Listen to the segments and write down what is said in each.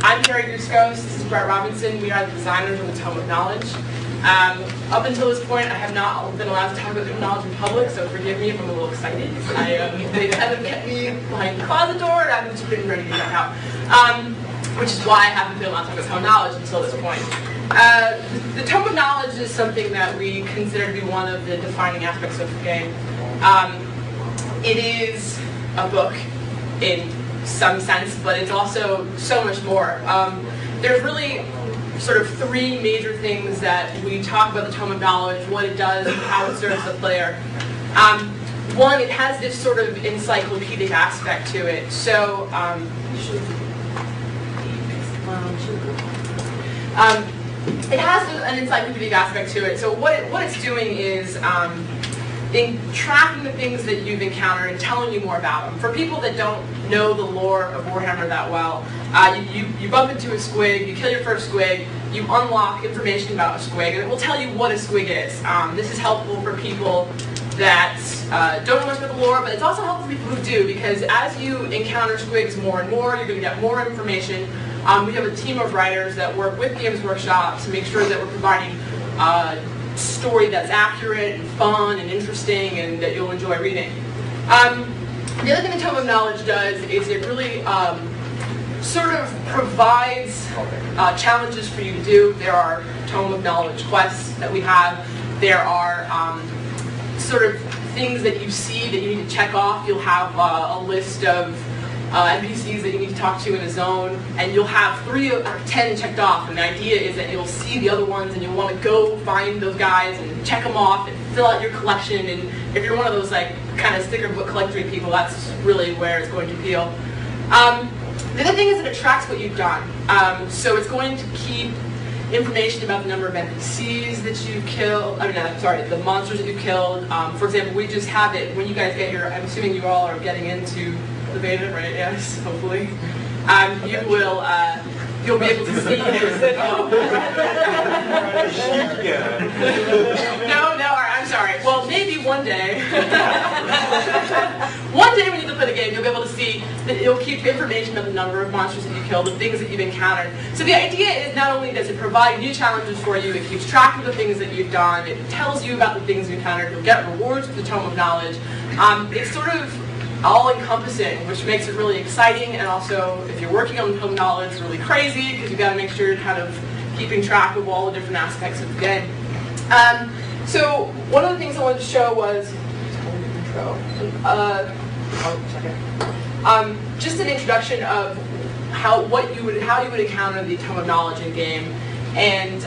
I'm Carrie Guskos, this is Brett Robinson. We are the designers of the Tome of Knowledge. Up until this point, I have not been allowed to talk about Tome of Knowledge in public, so forgive me if I'm a little excited. They kind of kept me behind the closet door, and I'm just getting ready to get back out. Which is why I haven't been allowed to talk about Tome of Knowledge until this point. The Tome of Knowledge is something that we consider to be one of the defining aspects of the game. It is a book in some sense, but it's also so much more. There's really sort of three major things that we talk about the Tome of Knowledge, what it does, and how it serves the player. One, it has this sort of encyclopedic aspect to it. So, it has an encyclopedic aspect to it. So what it's doing is in tracking the things that you've encountered and telling you more about them. For people that don't know the lore of Warhammer that well, you bump into a squig, you kill your first squig, you unlock information about a squig, and it will tell you what a squig is. This is helpful for people that don't know much about the lore, but it's also helpful for people who do, because as you encounter squigs more and more, you're going to get more information. We have a team of writers that work with Games Workshop to make sure that we're providing story that's accurate and fun and interesting and that you'll enjoy reading. The other thing the Tome of Knowledge does is it really sort of provides challenges for you to do. There are Tome of Knowledge quests that we have. There are sort of things that you see that you need to check off. You'll have a list of NPCs that you need to talk to in a zone, and you'll have 3 or 10 checked off, and the idea is that you'll see the other ones and you'll want to go find those guys and check them off and fill out your collection, and if you're one of those like kind of sticker book collectory people, that's really where it's going to appeal. The other thing is that it tracks what you've done, so it's going to keep information about the number of NPCs that you've killed, the monsters that you've killed. For example, we just have it, when you guys get here, I'm assuming you all are getting into the beta, right? Yes, hopefully. You'll be able to see. No, I'm sorry. Well, maybe one day. One day when you play the game, you'll be able to see that it'll keep information of the number of monsters that you killed, the things that you've encountered. So the idea is not only does it provide new challenges for you, it keeps track of the things that you've done, it tells you about the things you encountered, you'll get rewards for the Tome of Knowledge. It's sort of all-encompassing, which makes it really exciting, and also, if you're working on the Tome of Knowledge, really crazy, because you've got to make sure you're kind of keeping track of all the different aspects of the game. So, one of the things I wanted to show was, just an introduction of how you would encounter the Tome of Knowledge in game, and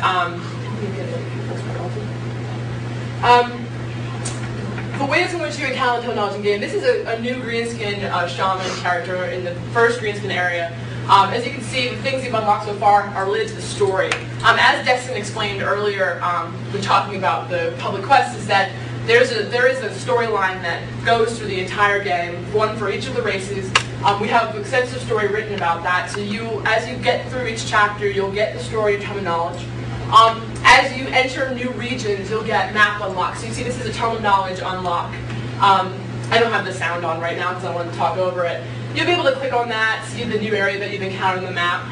the ways in which you encounter Tome of Knowledge in game. This is a new greenskin shaman character in the first greenskin area. As you can see, the things you've unlocked so far are related to the story. As Destin explained earlier when talking about the public quests, is that there is a storyline that goes through the entire game, one for each of the races. We have an extensive story written about that, so as you get through each chapter, you'll get the story of Tome of Knowledge. As you enter new regions, you'll get map unlocks. So you see this is a Tome of Knowledge unlock. I don't have the sound on right now because I want to talk over it. You'll be able to click on that, see the new area that you've encountered on the map.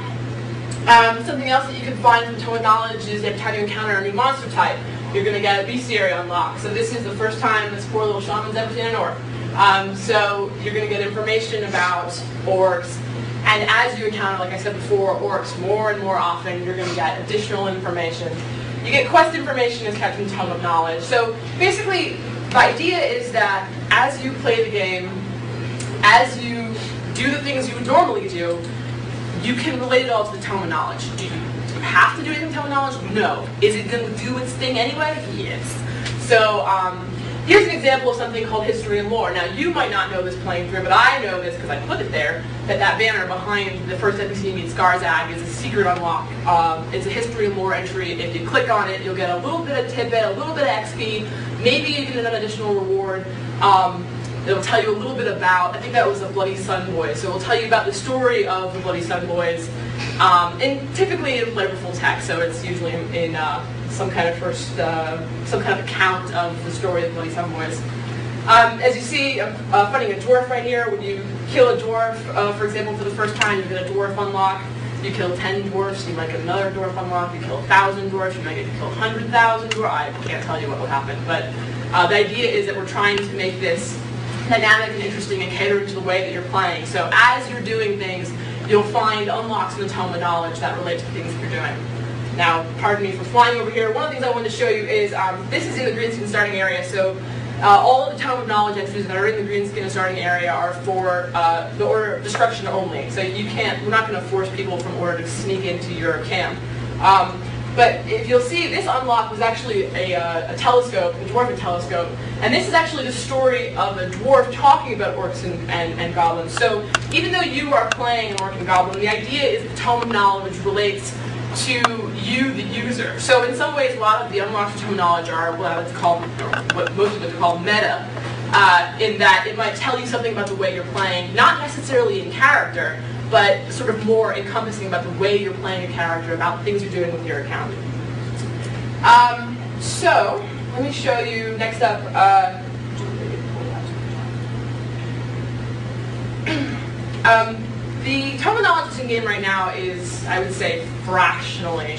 Something else that you can find from Tome of Knowledge is every time you encounter a new monster type, you're going to get a bestiary unlock. So this is the first time this poor little shaman's ever seen an orc. So you're going to get information about orcs. And as you encounter, like I said before, orcs more and more often, you're going to get additional information. You get quest information is kept in Tome of Knowledge. So basically, the idea is that as you play the game, as you do the things you would normally do, you can relate it all to the Tome of Knowledge. Do you have to do anything in Tome of Knowledge? No. Is it going to do its thing anyway? Yes. So here's an example of something called History and Lore. Now, you might not know this playing through, but I know this because I put it there, that banner behind the first NPC meets Skarzag is a secret unlock. It's a History and Lore entry. If you click on it, you'll get a little bit of tidbit, a little bit of XP, maybe even an additional reward. It'll tell you a little bit about, I think that was the Bloody Sun Boys, so it'll tell you about the story of the Bloody Sun Boys, and typically in flavorful text, so it's usually in some kind of account of the story of the Bloody Sun Boys. As you see, I'm finding a dwarf right here. When you kill a dwarf, for example, for the first time, you get a dwarf unlock. You kill 10 dwarfs, you might get another dwarf unlocked. You kill 1,000 dwarfs, you might get to kill 100,000 dwarfs. I can't tell you what will happen, but the idea is that we're trying to make this dynamic and interesting and catering to the way that you're playing. So as you're doing things, you'll find unlocks in the Tome of Knowledge that relate to things that you're doing. Now, pardon me for flying over here. One of the things I wanted to show you is, this is in the greenskin starting area, so all of the Tome of Knowledge entries that are in the greenskin starting area are for the order of destruction only. So we're not going to force people from order to sneak into your camp. But if you'll see, this unlock was actually a telescope, a dwarven telescope, and this is actually the story of a dwarf talking about orcs and goblins. So even though you are playing an orc and goblin, the idea is the Tome of Knowledge relates to you, the user. So in some ways, a lot of the unlocks for Tome of Knowledge are what I would call, what most of us call meta, in that it might tell you something about the way you're playing, not necessarily in character, but sort of more encompassing about the way you're playing a character, about things you're doing with your account. So let me show you next up. The Tome of Knowledge that's in game right now is, I would say, fractionally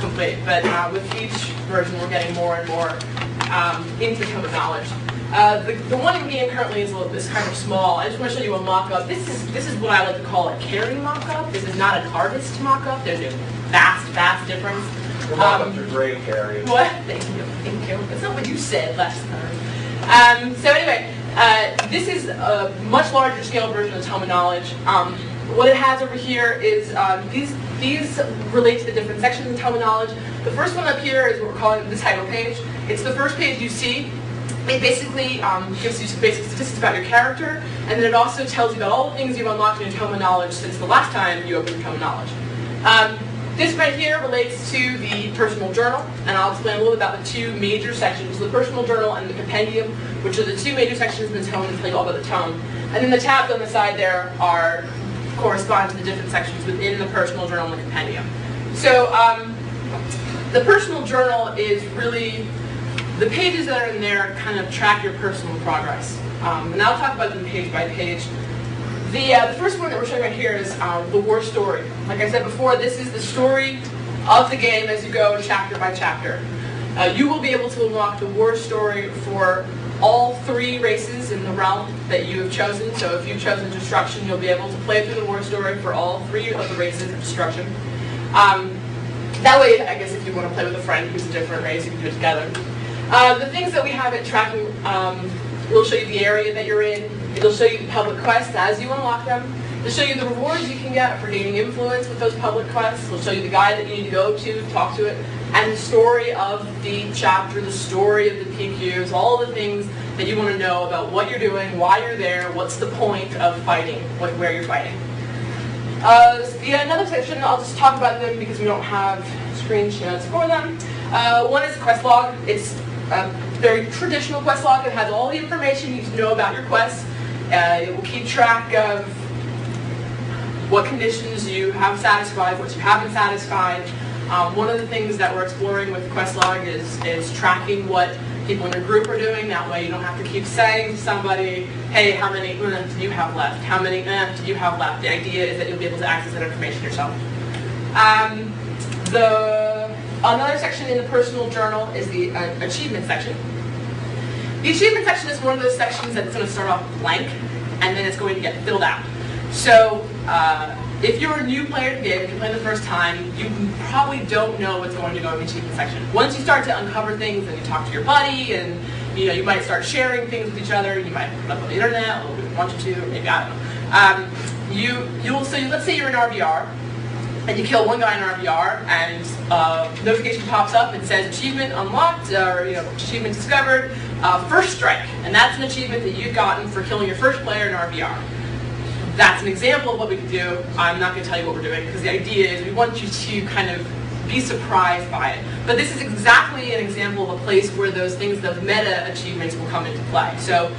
complete, but with each version we're getting more and more into Tome of Knowledge. The one in game currently is kind of small. I just want to show you a mock-up. This is what I like to call a caring mock-up. This is not an artist mock-up. There's a vast difference. Your mock-ups are great, Carrie. What? Thank you. That's not what you said last time. So anyway, this is a much larger scale version of Tome of Knowledge. What it has over here is these relate to the different sections of Tome of Knowledge. The first one up here is what we're calling the title page. It's the first page you see. It basically gives you some basic statistics about your character, and then it also tells you about all the things you've unlocked in your Tome of Knowledge since the last time you opened your Tome of Knowledge. This right here relates to the personal journal, and I'll explain a little bit about the two major sections, the personal journal and the compendium, which are the two major sections in the Tome that tell you all about the Tome. And then the tabs on the side there correspond to the different sections within the personal journal and the compendium. So the personal journal is really, the pages that are in there kind of track your personal progress. And I'll talk about them page by page. The first one that we're showing right here is the war story. Like I said before, this is the story of the game as you go chapter by chapter. You will be able to unlock the war story for all 3 races in the realm that you have chosen. So if you've chosen Destruction, you'll be able to play through the war story for all 3 of the races of Destruction. That way, I guess if you want to play with a friend who's a different race, you can do it together. The things that we have it tracking, will show you the area that you're in. It'll show you the public quests as you unlock them. It'll show you the rewards you can get for gaining influence with those public quests. It'll show you the guy that you need to go to, talk to it, and the story of the chapter, the story of the PQs, all the things that you want to know about what you're doing, why you're there, what's the point of fighting, where you're fighting. Another section, I'll just talk about them because we don't have screenshots for them. One is quest log. It's a very traditional quest log. It has all the information you need to know about your quests. It will keep track of what conditions you have satisfied, what you haven't satisfied. One of the things that we're exploring with quest log is tracking what people in your group are doing. That way you don't have to keep saying to somebody, hey, how many do you have left? How many do you have left? The idea is that you'll be able to access that information yourself. Another section in the personal journal is the achievement section. The achievement section is one of those sections that's going to start off blank, and then it's going to get filled out. So if you're a new player to the game, if you're playing the first time, you probably don't know what's going to go in the achievement section. Once you start to uncover things, and you talk to your buddy, and you might start sharing things with each other. You might put up on the internet, or you want you to, or maybe I don't know. So let's say you're in RVR, and you kill one guy in RVR, and notification pops up and says achievement unlocked, or achievement discovered, first strike, and that's an achievement that you've gotten for killing your first player in RVR. That's an example of what we can do. I'm not going to tell you what we're doing because the idea is we want you to kind of be surprised by it. But this is exactly an example of a place where those things, those meta achievements will come into play. So